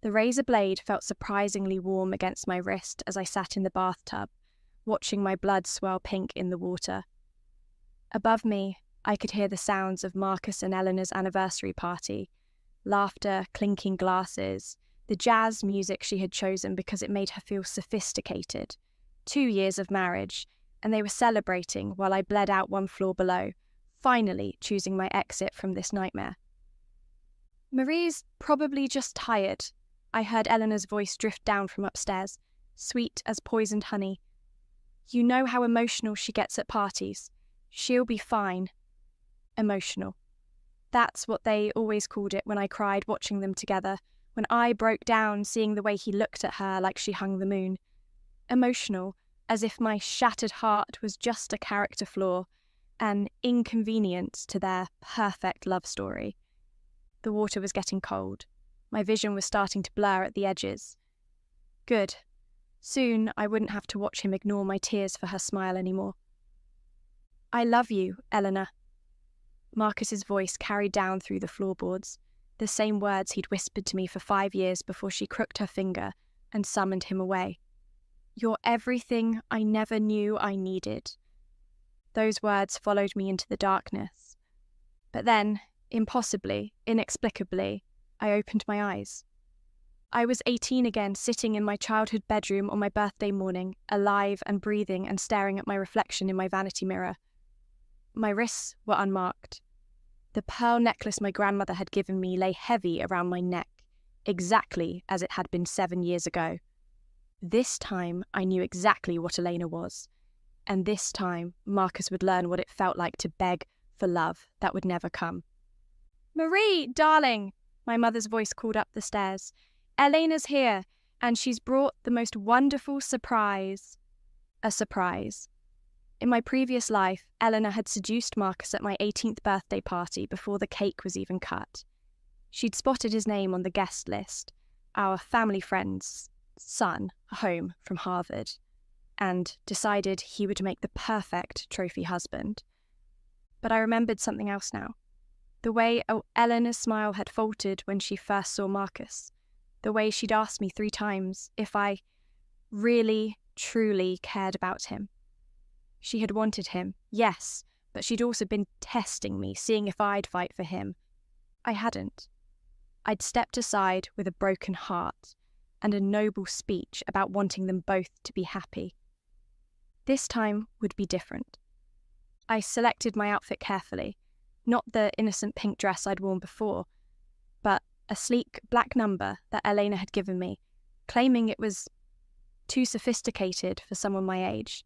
The razor blade felt surprisingly warm against my wrist as I sat in the bathtub, watching my blood swirl pink in the water. Above me, I could hear the sounds of Marcus and Elena's anniversary party, laughter, clinking glasses, the jazz music she had chosen because it made her feel sophisticated. 2 years of marriage, and they were celebrating while I bled out one floor below, finally choosing my exit from this nightmare. "Marie's probably just tired," I heard Eleanor's voice drift down from upstairs, sweet as poisoned honey. "You know how emotional she gets at parties. She'll be fine." Emotional. That's what they always called it when I cried watching them together, when I broke down seeing the way he looked at her like she hung the moon. Emotional, as if my shattered heart was just a character flaw, an inconvenience to their perfect love story. The water was getting cold. My vision was starting to blur at the edges. Good. Soon I wouldn't have to watch him ignore my tears for her smile anymore. "I love you, Elena." Marcus's voice carried down through the floorboards, the same words he'd whispered to me for 5 years before she crooked her finger and summoned him away. "You're everything I never knew I needed." Those words followed me into the darkness. But then, impossibly, inexplicably, I opened my eyes. I was 18 again, sitting in my childhood bedroom on my birthday morning, alive and breathing and staring at my reflection in my vanity mirror. My wrists were unmarked. The pearl necklace my grandmother had given me lay heavy around my neck, exactly as it had been 7 years ago. This time I knew exactly what Elena was, and this time Marcus would learn what it felt like to beg for love that would never come. "Marie, darling," my mother's voice called up the stairs. "Elena's here, and she's brought the most wonderful surprise." A surprise. In my previous life, Elena had seduced Marcus at my 18th birthday party before the cake was even cut. She'd spotted his name on the guest list, our family friend's son, home from Harvard, and decided he would make the perfect trophy husband. But I remembered something else now. The way Elena's smile had faltered when she first saw Marcus. The way she'd asked me 3 times if I really, truly cared about him. She had wanted him, yes, but she'd also been testing me, seeing if I'd fight for him. I hadn't. I'd stepped aside with a broken heart and a noble speech about wanting them both to be happy. This time would be different. I selected my outfit carefully, not the innocent pink dress I'd worn before, but a sleek black number that Elena had given me, claiming it was too sophisticated for someone my age.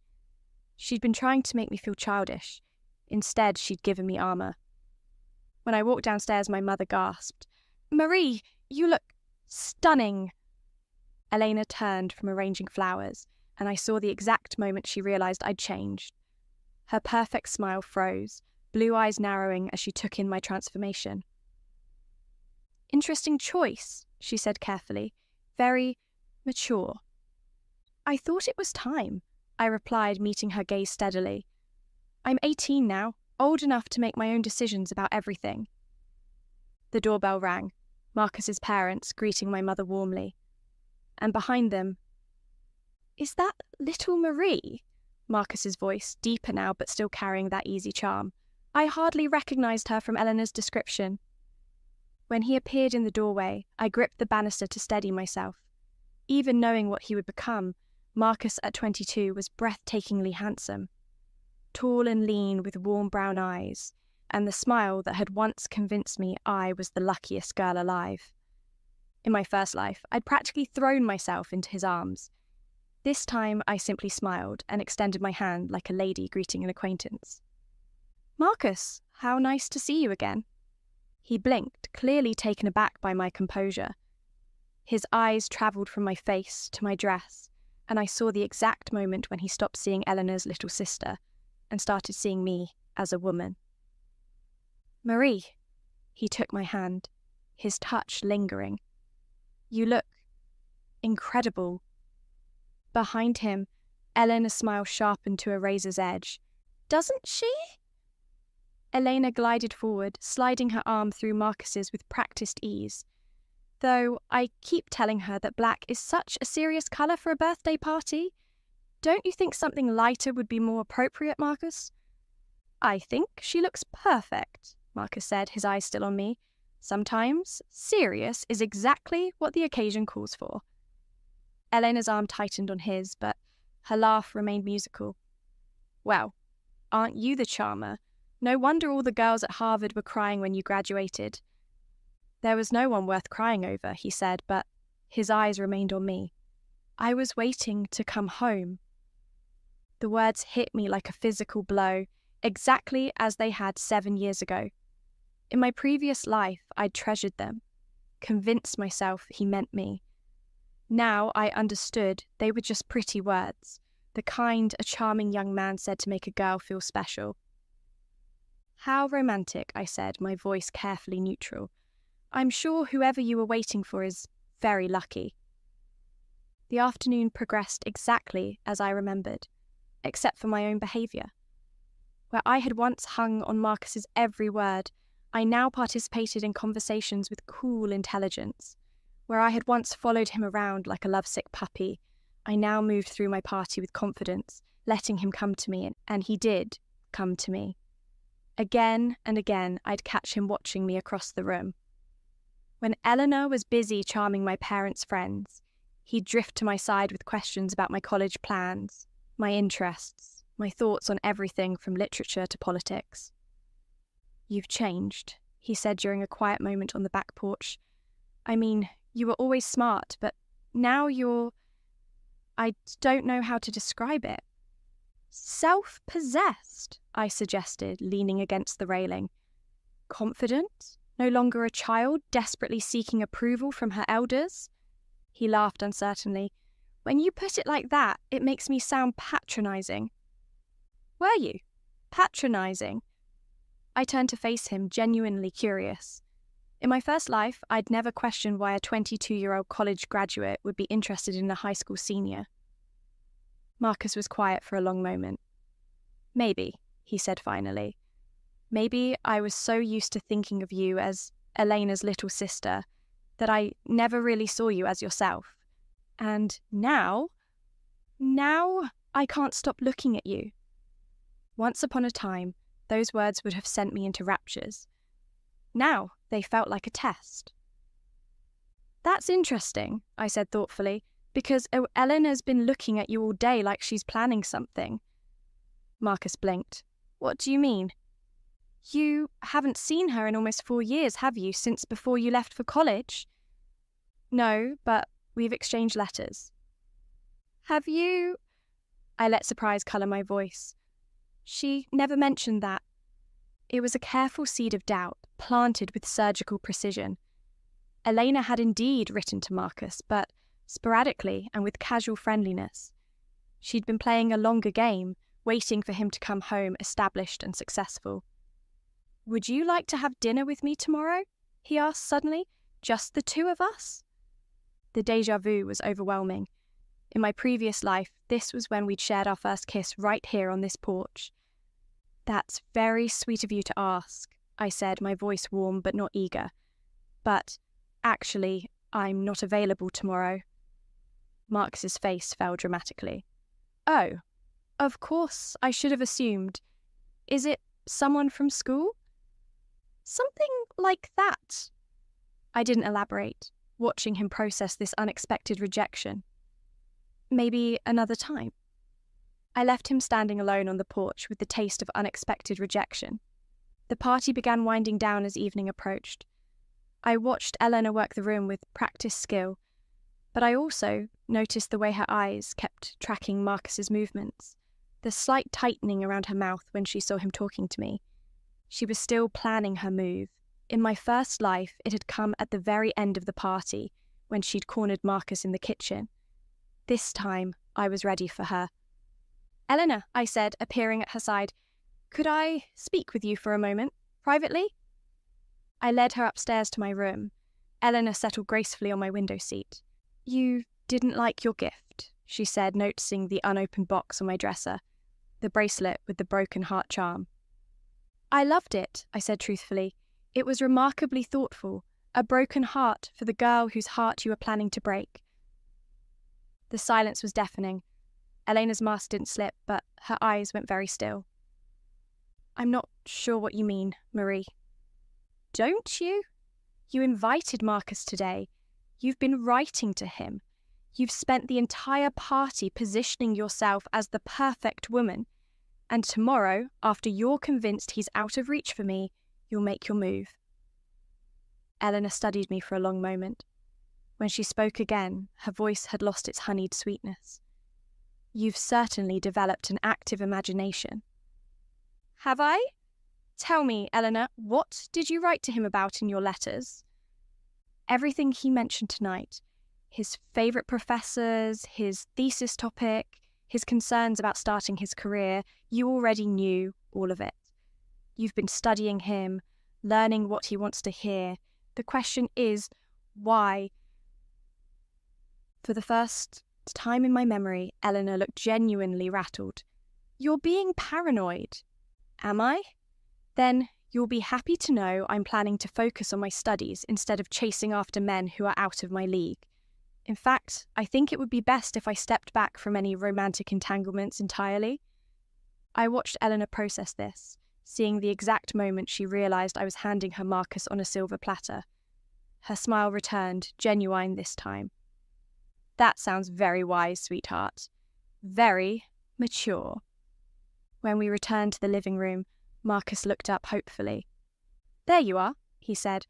She'd been trying to make me feel childish. Instead, she'd given me armour. When I walked downstairs, my mother gasped, "Marie, you look stunning." Elena turned from arranging flowers, and I saw the exact moment she realised I'd changed. Her perfect smile froze, blue eyes narrowing as she took in my transformation. "Interesting choice," she said carefully. "Very mature." "I thought it was time," I replied, meeting her gaze steadily. "I'm 18 now, old enough to make my own decisions about everything." The doorbell rang, Marcus's parents greeting my mother warmly. And behind them, "Is that little Marie?" Marcus's voice, deeper now but still carrying that easy charm. I hardly recognised her from Eleanor's description. When he appeared in the doorway, I gripped the banister to steady myself. Even knowing what he would become, Marcus at 22 was breathtakingly handsome. Tall and lean with warm brown eyes, and the smile that had once convinced me I was the luckiest girl alive. In my first life, I'd practically thrown myself into his arms. This time I simply smiled and extended my hand like a lady greeting an acquaintance. "Marcus, how nice to see you again." He blinked, clearly taken aback by my composure. His eyes travelled from my face to my dress, and I saw the exact moment when he stopped seeing Eleanor's little sister and started seeing me as a woman. "Marie," he took my hand, his touch lingering. "You look incredible." Behind him, Eleanor's smile sharpened to a razor's edge. "Doesn't she?" Elena glided forward, sliding her arm through Marcus's with practiced ease. Though I keep telling her that black is such a serious colour for a birthday party. Don't you think something lighter would be more appropriate, Marcus? I think she looks perfect, Marcus said, his eyes still on me. Sometimes serious is exactly what the occasion calls for. Elena's arm tightened on his, but her laugh remained musical. Well, aren't you the charmer? No wonder all the girls at Harvard were crying when you graduated. There was no one worth crying over, he said, but his eyes remained on me. I was waiting to come home. The words hit me like a physical blow, exactly as they had 7 years ago. In my previous life, I'd treasured them, convinced myself he meant me. Now I understood they were just pretty words, the kind a charming young man said to make a girl feel special. How romantic, I said, my voice carefully neutral. I'm sure whoever you were waiting for is very lucky. The afternoon progressed exactly as I remembered, except for my own behaviour. Where I had once hung on Marcus's every word, I now participated in conversations with cool intelligence. Where I had once followed him around like a lovesick puppy, I now moved through my party with confidence, letting him come to me, and he did come to me. Again and again, I'd catch him watching me across the room. When Eleanor was busy charming my parents' friends, he'd drift to my side with questions about my college plans, my interests, my thoughts on everything from literature to politics. You've changed, he said during a quiet moment on the back porch. I mean, you were always smart, but now you're... I don't know how to describe it. Self-possessed, I suggested, leaning against the railing. Confident? No longer a child, desperately seeking approval from her elders? He laughed uncertainly. When you put it like that, it makes me sound patronising. Were you? Patronising? I turned to face him, genuinely curious. In my first life, I'd never questioned why a 22-year-old college graduate would be interested in a high school senior. Marcus was quiet for a long moment. Maybe, he said finally. Maybe I was so used to thinking of you as Elena's little sister that I never really saw you as yourself. And now I can't stop looking at you. Once upon a time, those words would have sent me into raptures. Now they felt like a test. That's interesting, I said thoughtfully, because Elena's been looking at you all day like she's planning something. Marcus blinked. What do you mean? You haven't seen her in almost 4 years, have you, since before you left for college? No, but we've exchanged letters. Have you? I let surprise colour my voice. She never mentioned that. It was a careful seed of doubt, planted with surgical precision. Elena had indeed written to Marcus, but sporadically and with casual friendliness. She'd been playing a longer game, waiting for him to come home established and successful. Would you like to have dinner with me tomorrow? He asked suddenly. Just the two of us? The déjà vu was overwhelming. In my previous life, this was when we'd shared our first kiss right here on this porch. That's very sweet of you to ask, I said, my voice warm but not eager. But, actually, I'm not available tomorrow. Marcus's face fell dramatically. Oh, of course, I should have assumed. Is it someone from school? Something like that. I didn't elaborate, watching him process this unexpected rejection. Maybe another time. I left him standing alone on the porch with the taste of unexpected rejection. The party began winding down as evening approached. I watched Elena work the room with practiced skill, but I also noticed the way her eyes kept tracking Marcus's movements, the slight tightening around her mouth when she saw him talking to me. She was still planning her move. In my first life, it had come at the very end of the party, when she'd cornered Marcus in the kitchen. This time, I was ready for her. Elena, I said, appearing at her side, could I speak with you for a moment, privately? I led her upstairs to my room. Elena settled gracefully on my window seat. You didn't like your gift, she said, noticing the unopened box on my dresser, the bracelet with the broken heart charm. I loved it, I said truthfully. It was remarkably thoughtful, A broken heart for the girl whose heart you were planning to break. The silence was deafening. Elena's mask didn't slip, but her eyes went very still. I'm not sure what you mean, Marie. Don't you? You invited Marcus today. You've been writing to him. You've spent the entire party positioning yourself as the perfect woman. And tomorrow, after you're convinced he's out of reach for me, you'll make your move. Elena studied me for a long moment. When she spoke again, her voice had lost its honeyed sweetness. You've certainly developed an active imagination. Have I? Tell me, Elena, what did you write to him about in your letters? Everything he mentioned tonight. His favourite professors, his thesis topic, his concerns about starting his career. You already knew all of it. You've been studying him, learning what he wants to hear. The question is, why? For the first time in my memory, Eleanor looked genuinely rattled. You're being paranoid. Am I? Then you'll be happy to know I'm planning to focus on my studies instead of chasing after men who are out of my league. In fact, I think it would be best if I stepped back from any romantic entanglements entirely. I watched Eleanor process this, seeing the exact moment she realised I was handing her Marcus on a silver platter. Her smile returned, genuine this time. That sounds very wise, sweetheart. Very mature. When we returned to the living room, Marcus looked up hopefully. There you are, he said.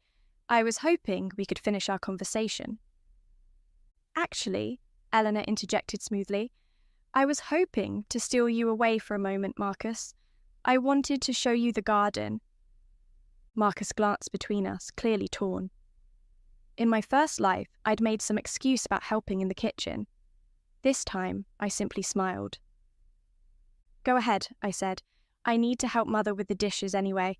I was hoping we could finish our conversation. Actually, Eleanor interjected smoothly, I was hoping to steal you away for a moment, Marcus. I wanted to show you the garden. Marcus glanced between us, clearly torn. In my first life, I'd made some excuse about helping in the kitchen. This time, I simply smiled. Go ahead, I said. I need to help Mother with the dishes anyway.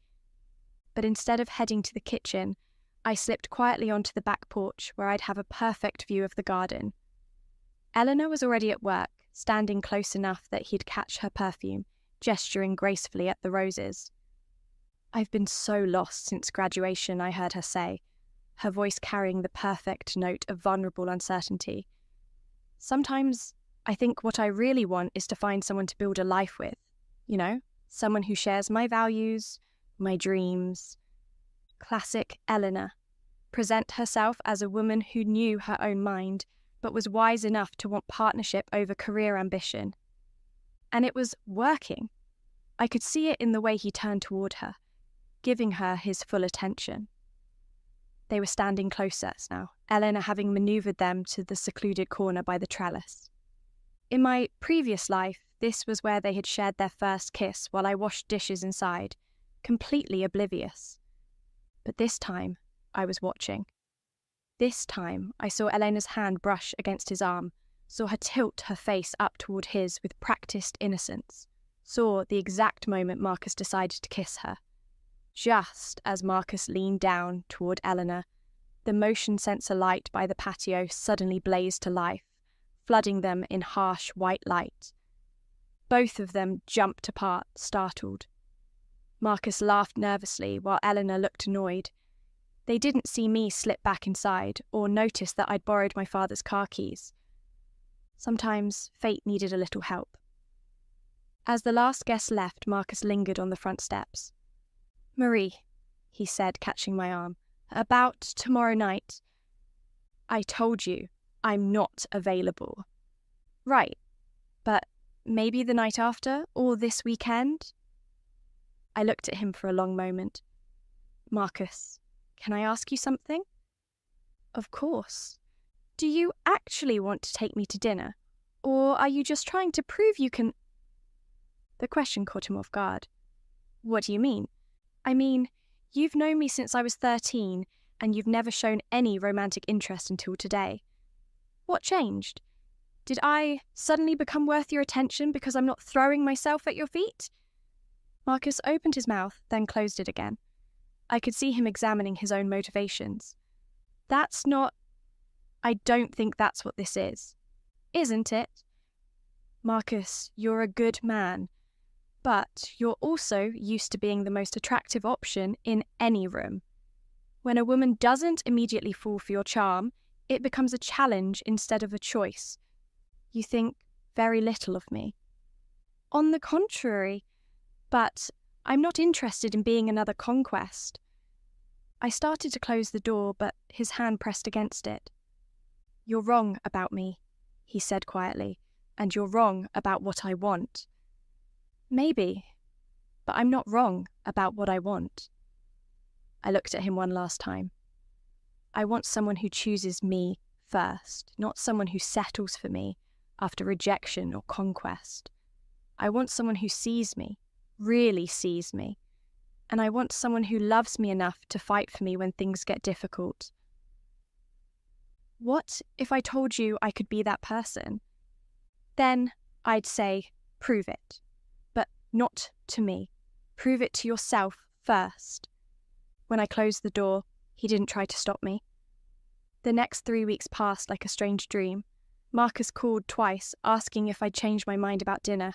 But instead of heading to the kitchen, I slipped quietly onto the back porch where I'd have a perfect view of the garden. Eleanor was already at work, standing close enough that he'd catch her perfume, gesturing gracefully at the roses. I've been so lost since graduation, I heard her say, her voice carrying the perfect note of vulnerable uncertainty. Sometimes I think what I really want is to find someone to build a life with, someone who shares my values, my dreams. Classic Eleanor. Present herself as a woman who knew her own mind, but was wise enough to want partnership over career ambition. And it was working. I could see it in the way he turned toward her, giving her his full attention. They were standing closer now, Eleanor having manoeuvred them to the secluded corner by the trellis. In my previous life, this was where they had shared their first kiss while I washed dishes inside, completely oblivious. But this time, I was watching. This time, I saw Elena's hand brush against his arm, saw her tilt her face up toward his with practiced innocence, saw the exact moment Marcus decided to kiss her. Just as Marcus leaned down toward Eleanor, the motion sensor light by the patio suddenly blazed to life, flooding them in harsh white light. Both of them jumped apart, startled. Marcus laughed nervously while Eleanor looked annoyed. They didn't see me slip back inside or notice that I'd borrowed my father's car keys. Sometimes fate needed a little help. As the last guest left, Marcus lingered on the front steps. Marie, he said, catching my arm, about tomorrow night. I told you, I'm not available. Right, but maybe the night after, or this weekend? I looked at him for a long moment. Marcus, can I ask you something? Of course. Do you actually want to take me to dinner? Or are you just trying to prove you can... The question caught him off guard. What do you mean? I mean, you've known me since I was 13, and you've never shown any romantic interest until today. What changed? Did I suddenly become worth your attention because I'm not throwing myself at your feet? Marcus opened his mouth, then closed it again. I could see him examining his own motivations. That's not... I don't think that's what this is. Isn't it? Marcus, you're a good man. But you're also used to being the most attractive option in any room. When a woman doesn't immediately fall for your charm, it becomes a challenge instead of a choice. You think very little of me. On the contrary, but I'm not interested in being another conquest. I started to close the door, but his hand pressed against it. You're wrong about me, he said quietly, and you're wrong about what I want. Maybe, but I'm not wrong about what I want. I looked at him one last time. I want someone who chooses me first, not someone who settles for me after rejection or conquest. I want someone who sees me, really sees me, and I want someone who loves me enough to fight for me when things get difficult. What if I told you I could be that person? Then I'd say, prove it. But not to me. Prove it to yourself first. When I closed the door, he didn't try to stop me. The next 3 weeks passed like a strange dream. Marcus called twice, asking if I'd changed my mind about dinner.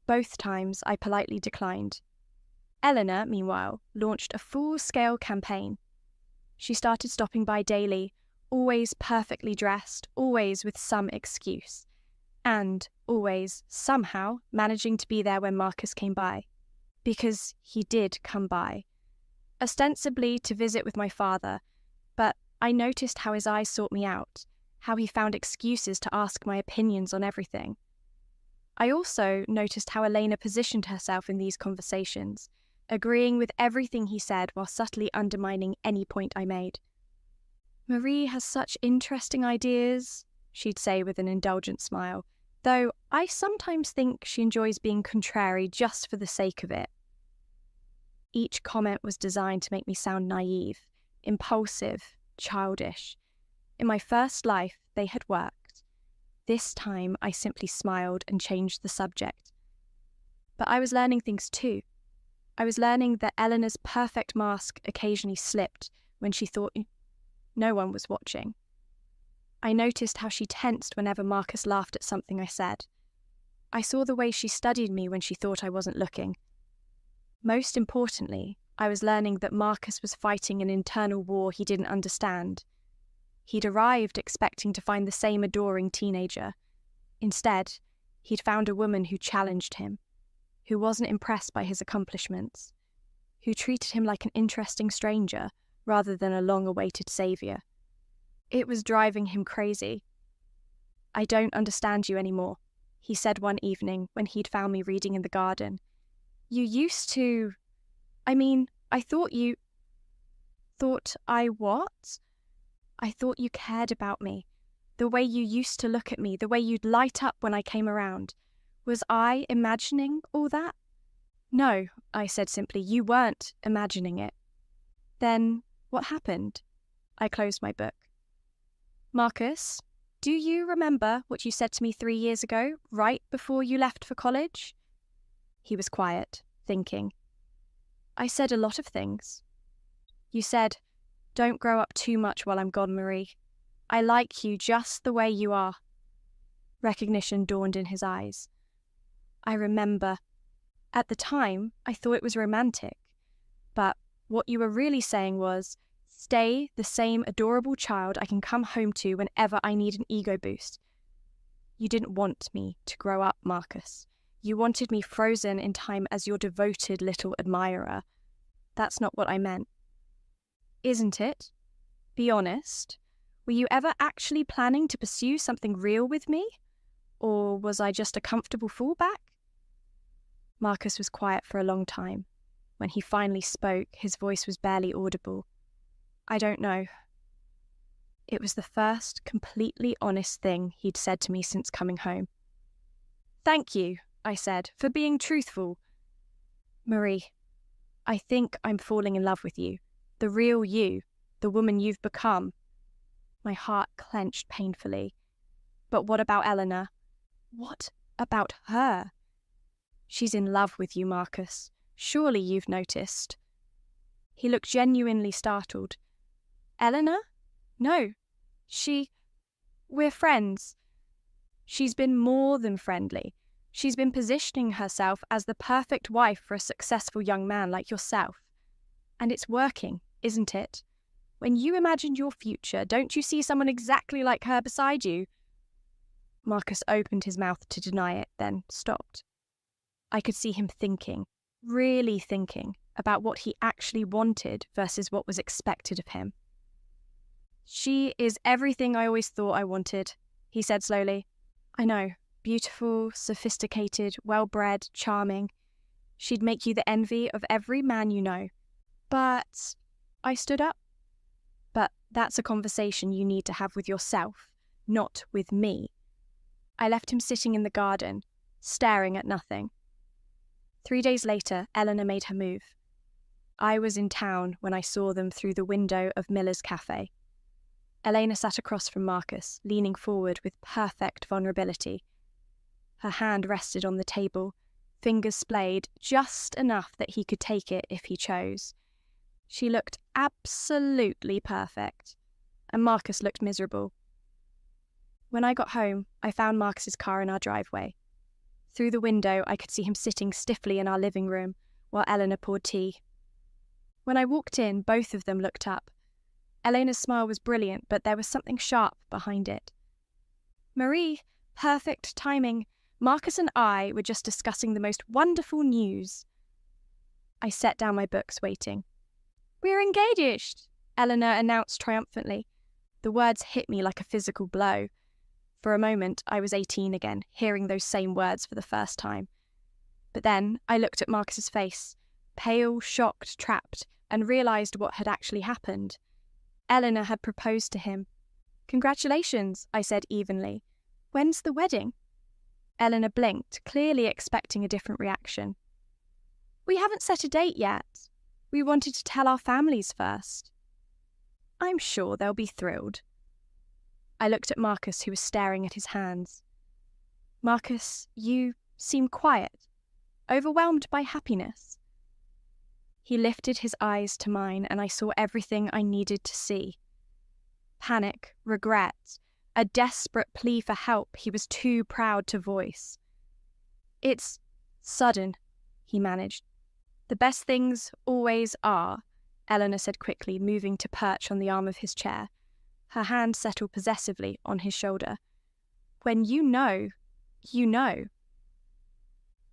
Both times I politely declined. Elena, meanwhile, launched a full-scale campaign. She started stopping by daily, always perfectly dressed, always with some excuse, and always, somehow, managing to be there when Marcus came by. Because he did come by. Ostensibly to visit with my father, but I noticed how his eyes sought me out, how he found excuses to ask my opinions on everything. I also noticed how Elena positioned herself in these conversations, agreeing with everything he said while subtly undermining any point I made. Marie has such interesting ideas, she'd say with an indulgent smile, though I sometimes think she enjoys being contrary just for the sake of it. Each comment was designed to make me sound naive, impulsive, childish. In my first life, they had worked. This time, I simply smiled and changed the subject. But I was learning things too. I was learning that Eleanor's perfect mask occasionally slipped when she thought no one was watching. I noticed how she tensed whenever Marcus laughed at something I said. I saw the way she studied me when she thought I wasn't looking. Most importantly, I was learning that Marcus was fighting an internal war he didn't understand. He'd arrived expecting to find the same adoring teenager. Instead, he'd found a woman who challenged him, who wasn't impressed by his accomplishments, who treated him like an interesting stranger rather than a long-awaited savior. It was driving him crazy. I don't understand you anymore, he said one evening when he'd found me reading in the garden. You used to... I thought you... Thought I what? I thought you cared about me. The way you used to look at me, the way you'd light up when I came around. Was I imagining all that? No, I said simply, you weren't imagining it. Then, what happened? I closed my book. Marcus, do you remember what you said to me 3 years ago, right before you left for college? He was quiet, thinking. I said a lot of things. You said, don't grow up too much while I'm gone, Marie. I like you just the way you are. Recognition dawned in his eyes. I remember. At the time, I thought it was romantic. But what you were really saying was, stay the same adorable child I can come home to whenever I need an ego boost. You didn't want me to grow up, Marcus. You wanted me frozen in time as your devoted little admirer. That's not what I meant. Isn't it? Be honest. Were you ever actually planning to pursue something real with me? Or was I just a comfortable fallback? Marcus was quiet for a long time. When he finally spoke, his voice was barely audible. I don't know. It was the first completely honest thing he'd said to me since coming home. Thank you, I said, for being truthful. Marie, I think I'm falling in love with you. The real you, the woman you've become. My heart clenched painfully. But what about Eleanor? What about her? She's in love with you, Marcus. Surely you've noticed. He looked genuinely startled. Eleanor? No. We're friends. She's been more than friendly. She's been positioning herself as the perfect wife for a successful young man like yourself. And it's working, isn't it? When you imagine your future, don't you see someone exactly like her beside you? Marcus opened his mouth to deny it, then stopped. I could see him thinking, really thinking, about what he actually wanted versus what was expected of him. She is everything I always thought I wanted, he said slowly. I know, beautiful, sophisticated, well-bred, charming. She'd make you the envy of every man you know. But I stood up. But that's a conversation you need to have with yourself, not with me. I left him sitting in the garden, staring at nothing. 3 days later, Elena made her move. I was in town when I saw them through the window of Miller's Cafe. Elena sat across from Marcus, leaning forward with perfect vulnerability. Her hand rested on the table, fingers splayed just enough that he could take it if he chose. She looked absolutely perfect, and Marcus looked miserable. When I got home, I found Marcus's car in our driveway. Through the window, I could see him sitting stiffly in our living room while Elena poured tea. When I walked in, both of them looked up. Elena's smile was brilliant, but there was something sharp behind it. Marie, perfect timing. Marcus and I were just discussing the most wonderful news. I set down my books, waiting. We're engaged, Elena announced triumphantly. The words hit me like a physical blow. For a moment, I was 18 again, hearing those same words for the first time. But then I looked at Marcus's face, pale, shocked, trapped, and realised what had actually happened. Elena had proposed to him. Congratulations, I said evenly. When's the wedding? Elena blinked, clearly expecting a different reaction. We haven't set a date yet. We wanted to tell our families first. I'm sure they'll be thrilled. I looked at Marcus, who was staring at his hands. Marcus, you seem quiet, overwhelmed by happiness. He lifted his eyes to mine, and I saw everything I needed to see. Panic, regret, a desperate plea for help he was too proud to voice. It's sudden, he managed. The best things always are, Elena said quickly, moving to perch on the arm of his chair. Her hand settled possessively on his shoulder. When you know, you know.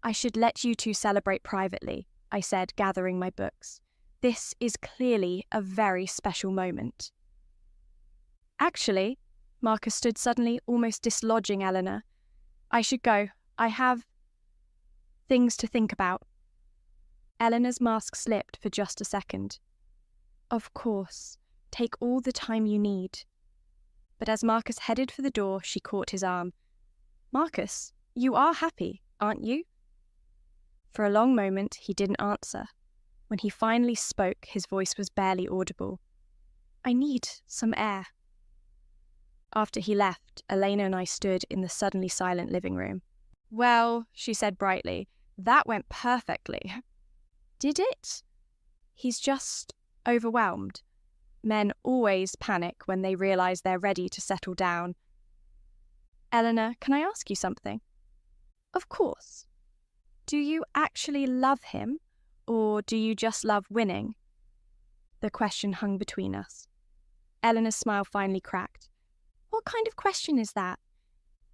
I should let you two celebrate privately, I said, gathering my books. This is clearly a very special moment. Actually, Marcus stood suddenly, almost dislodging Elena. I should go. I have things to think about. Elena's mask slipped for just a second. Of course, take all the time you need. But as Marcus headed for the door, she caught his arm. Marcus, you are happy, aren't you? For a long moment, he didn't answer. When he finally spoke, his voice was barely audible. I need some air. After he left, Elena and I stood in the suddenly silent living room. Well, she said brightly, that went perfectly. Did it? He's just overwhelmed. Men always panic when they realise they're ready to settle down. Elena, can I ask you something? Of course. Do you actually love him, or do you just love winning? The question hung between us. Elena's smile finally cracked. What kind of question is that?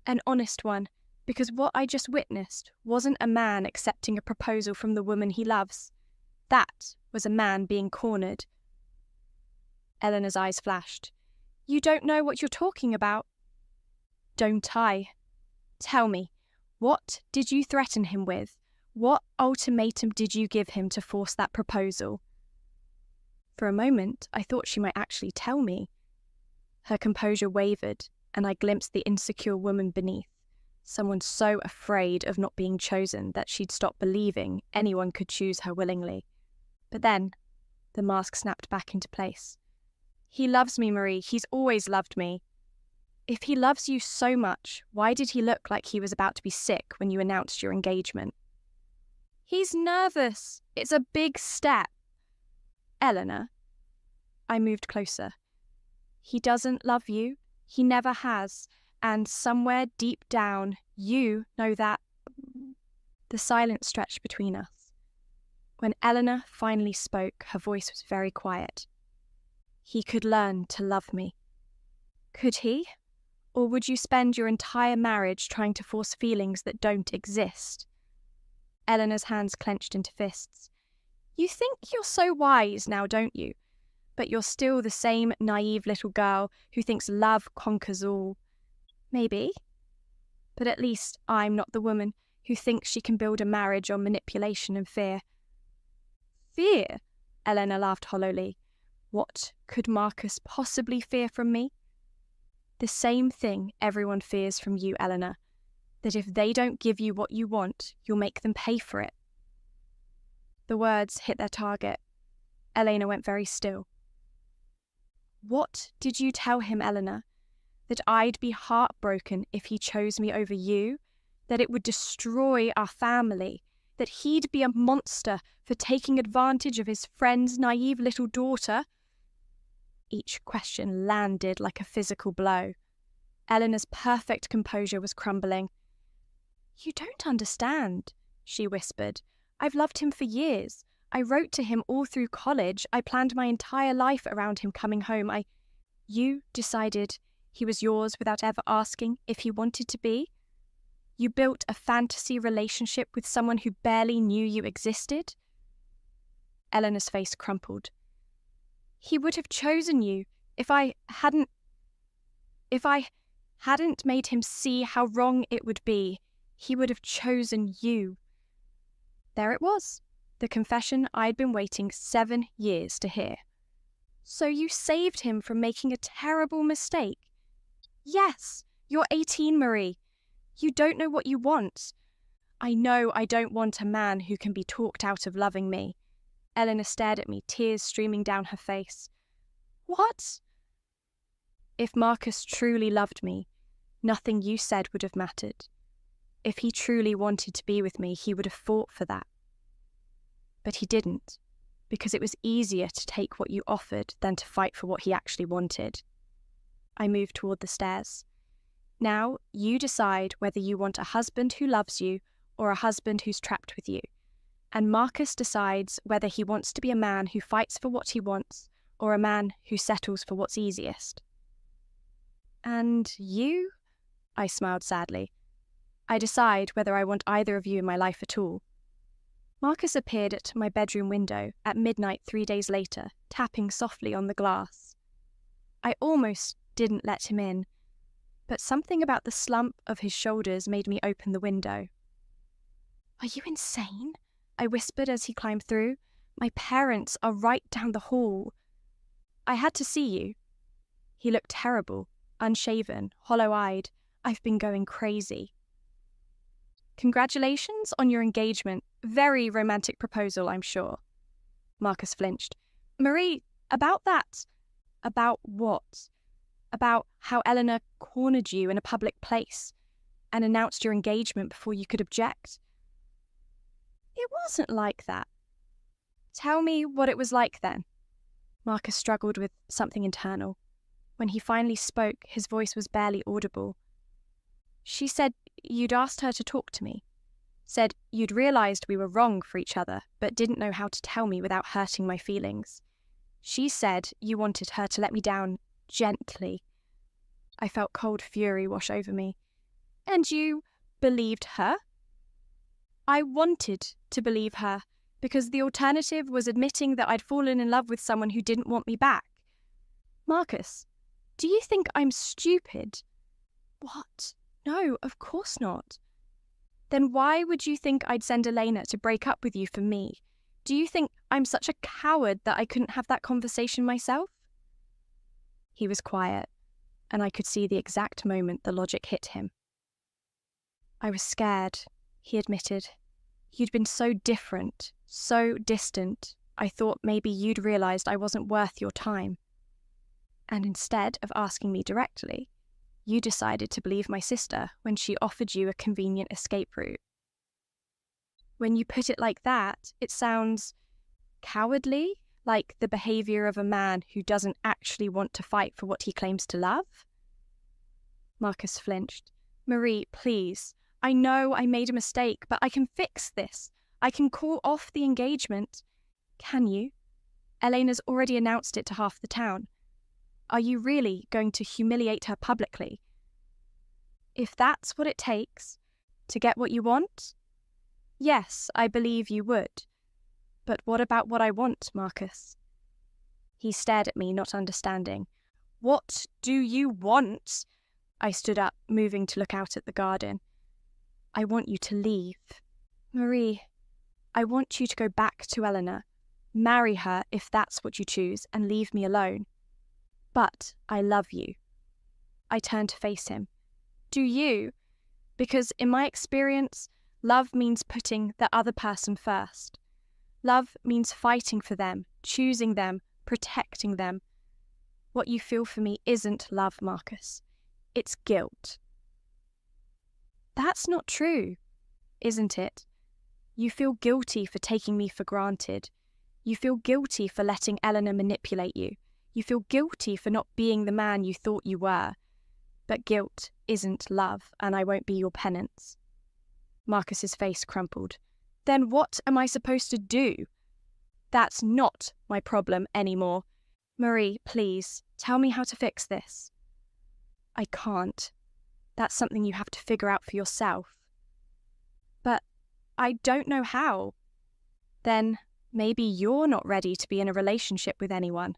An honest one, because what I just witnessed wasn't a man accepting a proposal from the woman he loves. That was a man being cornered. Elena's eyes flashed. You don't know what you're talking about. Don't I? Tell me, what did you threaten him with? What ultimatum did you give him to force that proposal? For a moment, I thought she might actually tell me. Her composure wavered, and I glimpsed the insecure woman beneath, someone so afraid of not being chosen that she'd stopped believing anyone could choose her willingly. But then, the mask snapped back into place. He loves me, Marie. He's always loved me. If he loves you so much, why did he look like he was about to be sick when you announced your engagement? He's nervous. It's a big step. Eleanor. I moved closer. He doesn't love you. He never has. And somewhere deep down, you know that. The silence stretched between us. When Eleanor finally spoke, her voice was very quiet. he could learn to love me. Could he? Or would you spend your entire marriage trying to force feelings that don't exist? Eleanor's hands clenched into fists. You think you're so wise now, don't you? But you're still the same naive little girl who thinks love conquers all. Maybe. But at least I'm not the woman who thinks she can build a marriage on manipulation and fear. Fear? Elena laughed hollowly. What could Marcus possibly fear from me? The same thing everyone fears from you, Eleanor. That if they don't give you what you want, you'll make them pay for it. The words hit their target. Elena went very still. What did you tell him, Eleanor? That I'd be heartbroken if he chose me over you? That it would destroy our family? That he'd be a monster for taking advantage of his friend's naive little daughter? Each question landed like a physical blow. Eleanor's perfect composure was crumbling. You don't understand, she whispered. I've loved him for years. I wrote to him all through college. I planned my entire life around him coming home. You decided he was yours without ever asking if he wanted to be? You built a fantasy relationship with someone who barely knew you existed? Eleanor's face crumpled. He would have chosen you if I hadn't made him see how wrong it would be. He would have chosen you. There it was, the confession I'd been waiting 7 years to hear. So you saved him from making a terrible mistake? Yes, you're 18, Marie. You don't know what you want. I know I don't want a man who can be talked out of loving me. Eleanor stared at me, tears streaming down her face. What? If Marcus truly loved me, nothing you said would have mattered. If he truly wanted to be with me, he would have fought for that. But he didn't, because it was easier to take what you offered than to fight for what he actually wanted. I moved toward the stairs. Now you decide whether you want a husband who loves you or a husband who's trapped with you. And Marcus decides whether he wants to be a man who fights for what he wants or a man who settles for what's easiest. And you? I smiled sadly. I decide whether I want either of you in my life at all. Marcus appeared at my bedroom window at midnight 3 days later, tapping softly on the glass. I almost didn't let him in, but something about the slump of his shoulders made me open the window. Are you insane? I whispered as he climbed through. My parents are right down the hall. I had to see you. He looked terrible, unshaven, hollow-eyed. I've been going crazy. Congratulations on your engagement. Very romantic proposal, I'm sure. Marcus flinched. Marie, about that. About what? About how Eleanor cornered you in a public place and announced your engagement before you could object. It wasn't like that. Tell me what it was like then. Marcus struggled with something internal. When he finally spoke, his voice was barely audible. She said you'd asked her to talk to me. Said you'd realised we were wrong for each other, but didn't know how to tell me without hurting my feelings. She said you wanted her to let me down gently. I felt cold fury wash over me. And you believed her? I wanted to believe her, because the alternative was admitting that I'd fallen in love with someone who didn't want me back. Marcus, do you think I'm stupid? What? No, of course not. Then why would you think I'd send Elena to break up with you for me? Do you think I'm such a coward that I couldn't have that conversation myself? He was quiet, and I could see the exact moment the logic hit him. I was scared, he admitted. You'd been so different, so distant, I thought maybe you'd realised I wasn't worth your time. And instead of asking me directly, you decided to believe my sister when she offered you a convenient escape route. When you put it like that, it sounds cowardly, like the behaviour of a man who doesn't actually want to fight for what he claims to love. Marcus flinched. Marie, please. I know I made a mistake, but I can fix this. I can call off the engagement. Can you? Elena's already announced it to half the town. Are you really going to humiliate her publicly? If that's what it takes to get what you want, yes, I believe you would. But what about what I want, Marcus? He stared at me, not understanding. What do you want? I stood up, moving to look out at the garden. I want you to leave. Marie, I want you to go back to Elena. Marry her if that's what you choose, and leave me alone. But I love you. I turned to face him. Do you? Because in my experience, love means putting the other person first. Love means fighting for them, choosing them, protecting them. What you feel for me isn't love, Marcus. It's guilt. That's not true, isn't it? You feel guilty for taking me for granted. You feel guilty for letting Elena manipulate you. You feel guilty for not being the man you thought you were. But guilt isn't love, and I won't be your penance. Marcus's face crumpled. Then what am I supposed to do? That's not my problem anymore. Marie, please, tell me how to fix this. I can't. That's something you have to figure out for yourself. But I don't know how. Then maybe you're not ready to be in a relationship with anyone.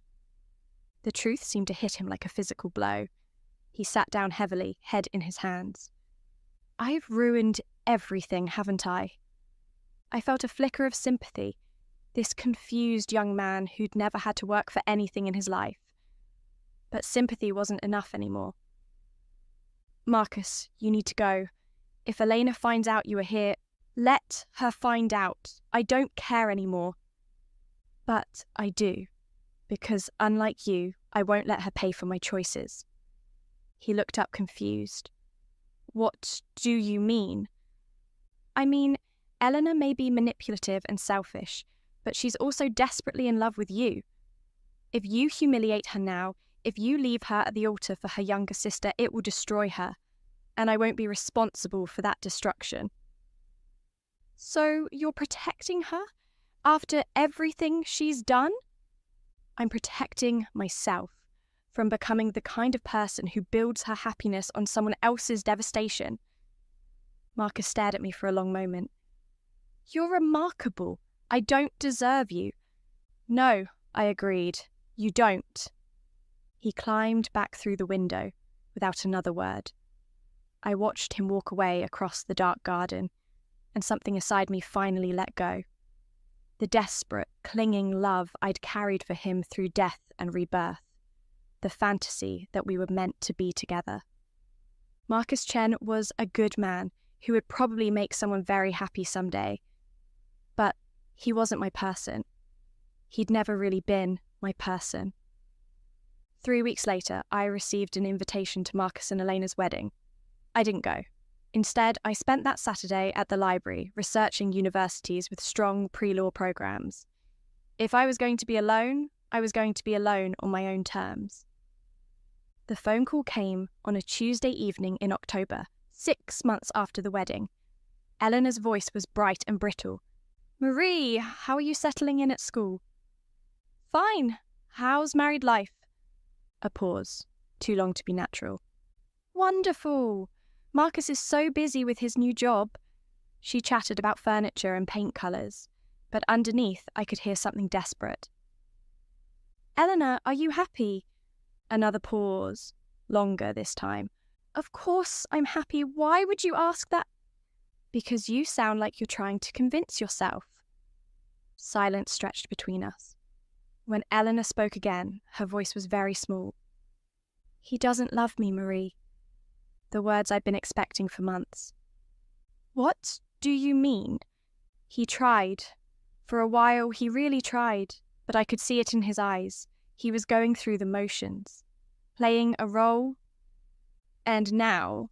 The truth seemed to hit him like a physical blow. He sat down heavily, head in his hands. I've ruined everything, haven't I? I felt a flicker of sympathy. This confused young man who'd never had to work for anything in his life. But sympathy wasn't enough anymore. Marcus, you need to go. If Elena finds out you are here, let her find out. I don't care anymore. But I do, because unlike you, I won't let her pay for my choices. He looked up confused. What do you mean? I mean, Elena may be manipulative and selfish, but she's also desperately in love with you. If you humiliate her now, if you leave her at the altar for her younger sister, it will destroy her, and I won't be responsible for that destruction. So you're protecting her after everything she's done? I'm protecting myself from becoming the kind of person who builds her happiness on someone else's devastation. Marcus stared at me for a long moment. You're remarkable. I don't deserve you. No, I agreed. You don't. He climbed back through the window without another word. I watched him walk away across the dark garden, and something inside me finally let go. The desperate, clinging love I'd carried for him through death and rebirth. The fantasy that we were meant to be together. Marcus Chen was a good man who would probably make someone very happy someday. But he wasn't my person. He'd never really been my person. 3 weeks later, I received an invitation to Marcus and Elena's wedding. I didn't go. Instead, I spent that Saturday at the library researching universities with strong pre-law programs. If I was going to be alone, I was going to be alone on my own terms. The phone call came on a Tuesday evening in October, 6 months after the wedding. Elena's voice was bright and brittle. Marie, how are you settling in at school? Fine. How's married life? A pause, too long to be natural. Wonderful. Marcus is so busy with his new job. She chatted about furniture and paint colours, but underneath I could hear something desperate. Elena, are you happy? Another pause, longer this time. Of course I'm happy. Why would you ask that? Because you sound like you're trying to convince yourself. Silence stretched between us. When Elena spoke again, her voice was very small. He doesn't love me, Marie. The words I'd been expecting for months. What do you mean? He tried. For a while, he really tried, but I could see it in his eyes. He was going through the motions, playing a role. And now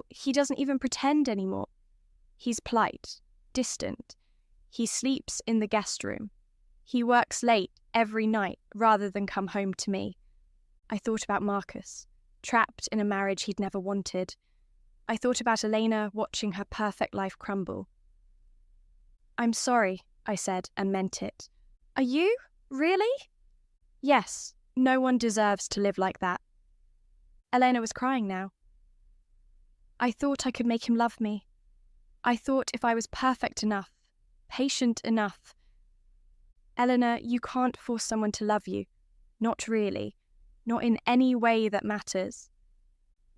he doesn't even pretend anymore. He's polite, distant. He sleeps in the guest room. He works late every night rather than come home to me. I thought about Marcus, trapped in a marriage he'd never wanted. I thought about Elena watching her perfect life crumble. I'm sorry, I said, and meant it. Are you? Really? Yes, no one deserves to live like that. Elena was crying now. I thought I could make him love me. I thought if I was perfect enough, patient enough. Elena, you can't force someone to love you. Not really. Not in any way that matters.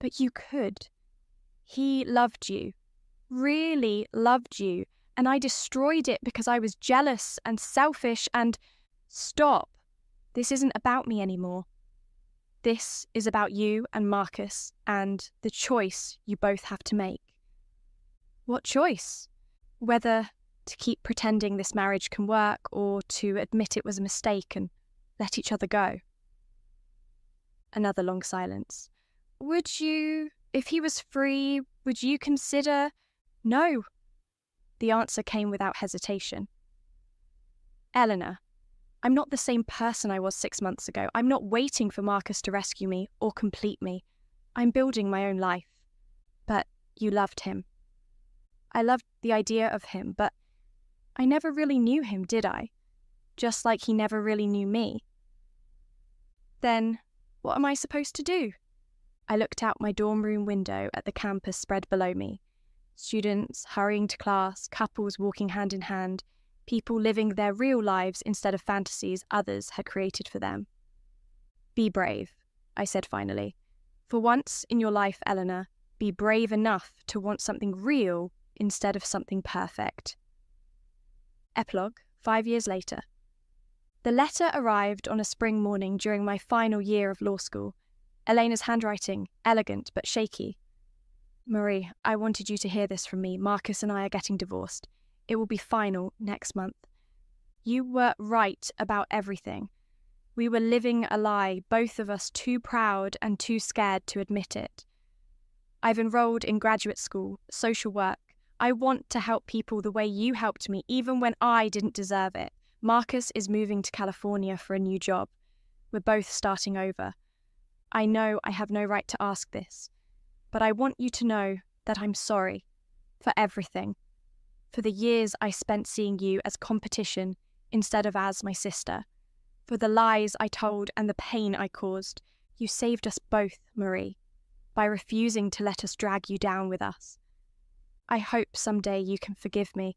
But you could. He loved you. Really loved you. And I destroyed it because I was jealous and selfish and... Stop. This isn't about me anymore. This is about you and Marcus and the choice you both have to make. What choice? Whether to keep pretending this marriage can work or to admit it was a mistake and let each other go. Another long silence. Would you, if he was free, would you consider... No. The answer came without hesitation. Eleanor, I'm not the same person I was 6 months ago. I'm not waiting for Marcus to rescue me or complete me. I'm building my own life. But you loved him. I loved the idea of him, but I never really knew him, did I? Just like he never really knew me. Then, what am I supposed to do? I looked out my dorm room window at the campus spread below me. Students hurrying to class, couples walking hand in hand, people living their real lives instead of fantasies others had created for them. Be brave, I said finally. For once in your life, Eleanor, be brave enough to want something real instead of something perfect. Epilogue, 5 years later. The letter arrived on a spring morning during my final year of law school. Elena's handwriting, elegant but shaky. Marie, I wanted you to hear this from me. Marcus and I are getting divorced. It will be final next month. You were right about everything. We were living a lie, both of us too proud and too scared to admit it. I've enrolled in graduate school, social work. I want to help people the way you helped me, even when I didn't deserve it. Marcus is moving to California for a new job. We're both starting over. I know I have no right to ask this, but I want you to know that I'm sorry for everything. For the years I spent seeing you as competition instead of as my sister. For the lies I told and the pain I caused. You saved us both, Marie, by refusing to let us drag you down with us. I hope someday you can forgive me.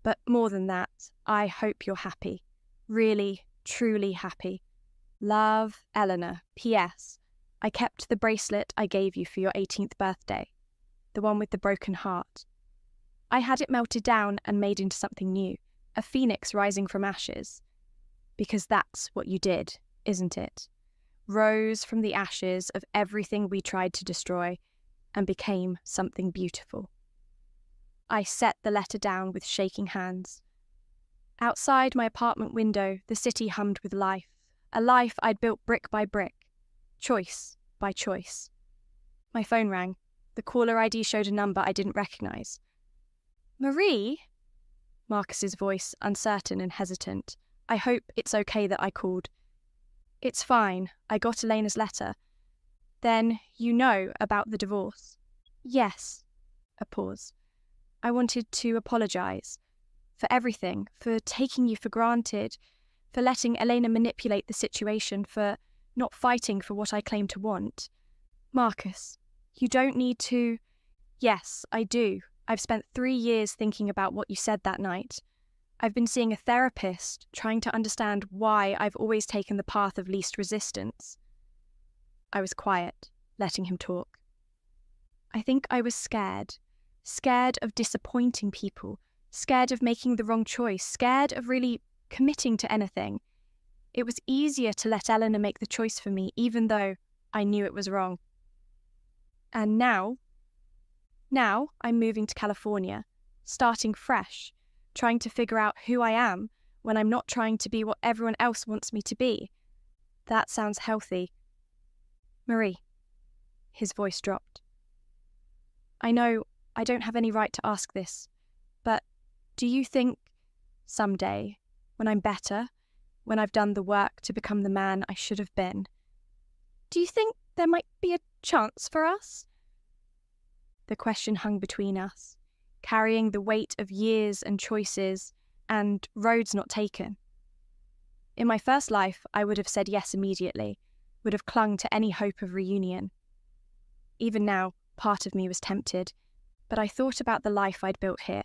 But more than that, I hope you're happy. Really, truly happy. Love, Eleanor. P.S. I kept the bracelet I gave you for your 18th birthday. The one with the broken heart. I had it melted down and made into something new, a phoenix rising from ashes. Because that's what you did, isn't it? Rose from the ashes of everything we tried to destroy and became something beautiful. I set the letter down with shaking hands. Outside my apartment window, the city hummed with life, a life I'd built brick by brick, choice by choice. My phone rang. The caller ID showed a number I didn't recognise. Marie? Marcus's voice, uncertain and hesitant. I hope it's okay that I called. It's fine. I got Elena's letter. Then you know about the divorce? Yes. A pause. I wanted to apologise. For everything. For taking you for granted. For letting Elena manipulate the situation. For not fighting for what I claim to want. Marcus, you don't need to... Yes, I do. I've spent 3 years thinking about what you said that night. I've been seeing a therapist, trying to understand why I've always taken the path of least resistance. I was quiet, letting him talk. I think I was scared. Scared of disappointing people. Scared of making the wrong choice. Scared of really committing to anything. It was easier to let Eleanor make the choice for me, even though I knew it was wrong. And now I'm moving to California, starting fresh, trying to figure out who I am when I'm not trying to be what everyone else wants me to be. That sounds healthy. Marie. His voice dropped. I know I don't have any right to ask this, but do you think someday, when I'm better, when I've done the work to become the man I should have been, do you think there might be a chance for us? The question hung between us, carrying the weight of years and choices and roads not taken. In my first life, I would have said yes immediately, would have clung to any hope of reunion. Even now, part of me was tempted, but I thought about the life I'd built here.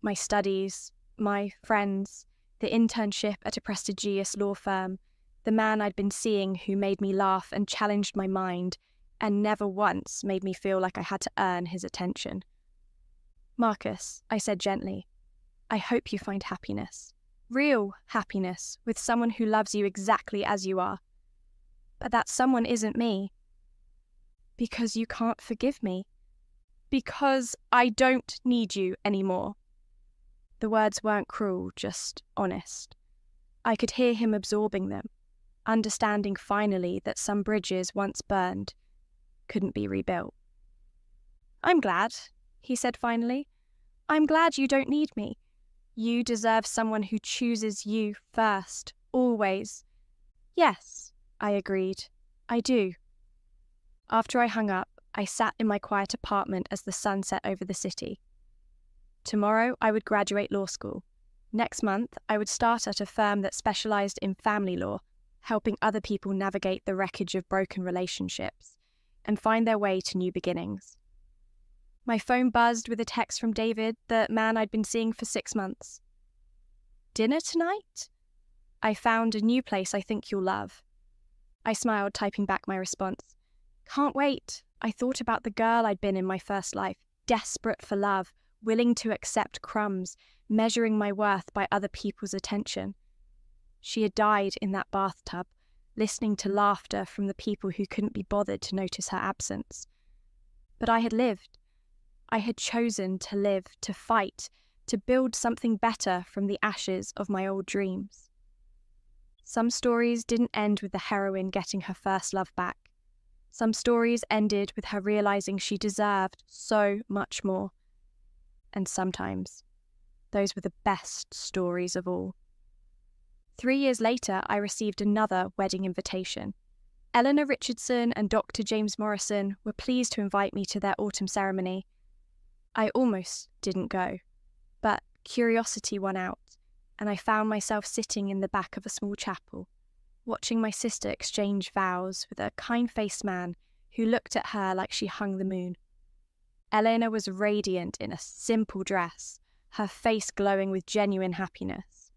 My studies, my friends, the internship at a prestigious law firm, the man I'd been seeing who made me laugh and challenged my mind, and never once made me feel like I had to earn his attention. "Marcus," I said gently, "I hope you find happiness. Real happiness with someone who loves you exactly as you are. But that someone isn't me. Because you can't forgive me. Because I don't need you anymore." The words weren't cruel, just honest. I could hear him absorbing them, understanding finally that some bridges once burned couldn't be rebuilt. "I'm glad," he said finally. "I'm glad you don't need me. You deserve someone who chooses you first, always." "Yes," I agreed. "I do." After I hung up, I sat in my quiet apartment as the sun set over the city. Tomorrow I would graduate law school. Next month I would start at a firm that specialized in family law, helping other people navigate the wreckage of broken relationships and find their way to new beginnings. My phone buzzed with a text from David, the man I'd been seeing for 6 months. "Dinner tonight? I found a new place I think you'll love." I smiled, typing back my response. "Can't wait." I thought about the girl I'd been in my first life, desperate for love, willing to accept crumbs, measuring my worth by other people's attention. She had died in that bathtub, listening to laughter from the people who couldn't be bothered to notice her absence. But I had lived. I had chosen to live, to fight, to build something better from the ashes of my old dreams. Some stories didn't end with the heroine getting her first love back. Some stories ended with her realizing she deserved so much more. And sometimes, those were the best stories of all. 3 years later, I received another wedding invitation. Eleanor Richardson and Dr. James Morrison were pleased to invite me to their autumn ceremony. I almost didn't go, but curiosity won out, and I found myself sitting in the back of a small chapel, watching my sister exchange vows with a kind-faced man who looked at her like she hung the moon. Elena was radiant in a simple dress, her face glowing with genuine happiness.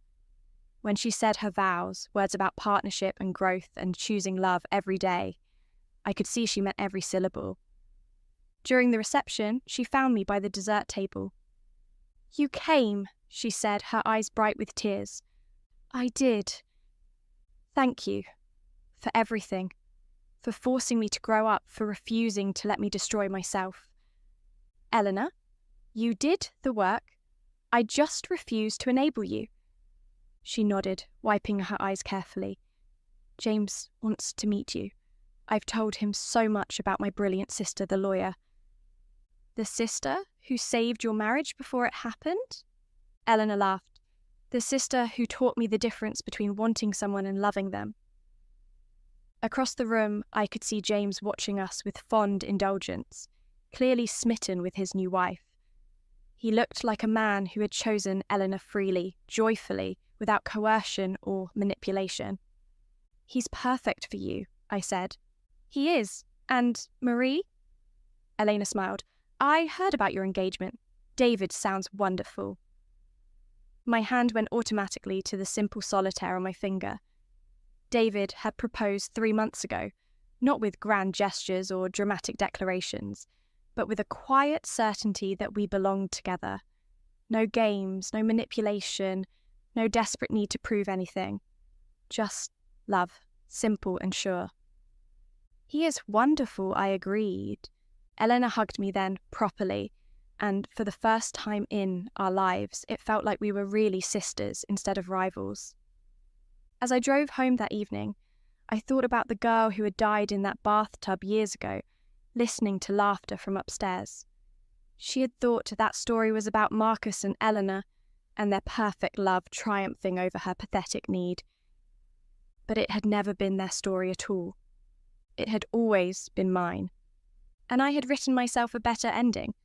When she said her vows, words about partnership and growth and choosing love every day, I could see she meant every syllable. During the reception, she found me by the dessert table. "You came," she said, her eyes bright with tears. "I did. Thank you for everything, for forcing me to grow up, for refusing to let me destroy myself. Eleanor, you did the work. I just refused to enable you." She nodded, wiping her eyes carefully. "James wants to meet you. I've told him so much about my brilliant sister, the lawyer." "The sister who saved your marriage before it happened?" Eleanor laughed. "The sister who taught me the difference between wanting someone and loving them." Across the room, I could see James watching us with fond indulgence, clearly smitten with his new wife. He looked like a man who had chosen Eleanor freely, joyfully, without coercion or manipulation. "He's perfect for you," I said. "He is. And Marie?" Elena smiled. "I heard about your engagement. David sounds wonderful." My hand went automatically to the simple solitaire on my finger. David had proposed 3 months ago, not with grand gestures or dramatic declarations, but with a quiet certainty that we belonged together. No games, no manipulation, no desperate need to prove anything. Just love, simple and sure. "He is wonderful," I agreed. Eleanor hugged me then, properly, and for the first time in our lives, it felt like we were really sisters instead of rivals. As I drove home that evening, I thought about the girl who had died in that bathtub years ago, listening to laughter from upstairs. She had thought that story was about Marcus and Elena and their perfect love triumphing over her pathetic need. But it had never been their story at all. It had always been mine. And I had written myself a better ending.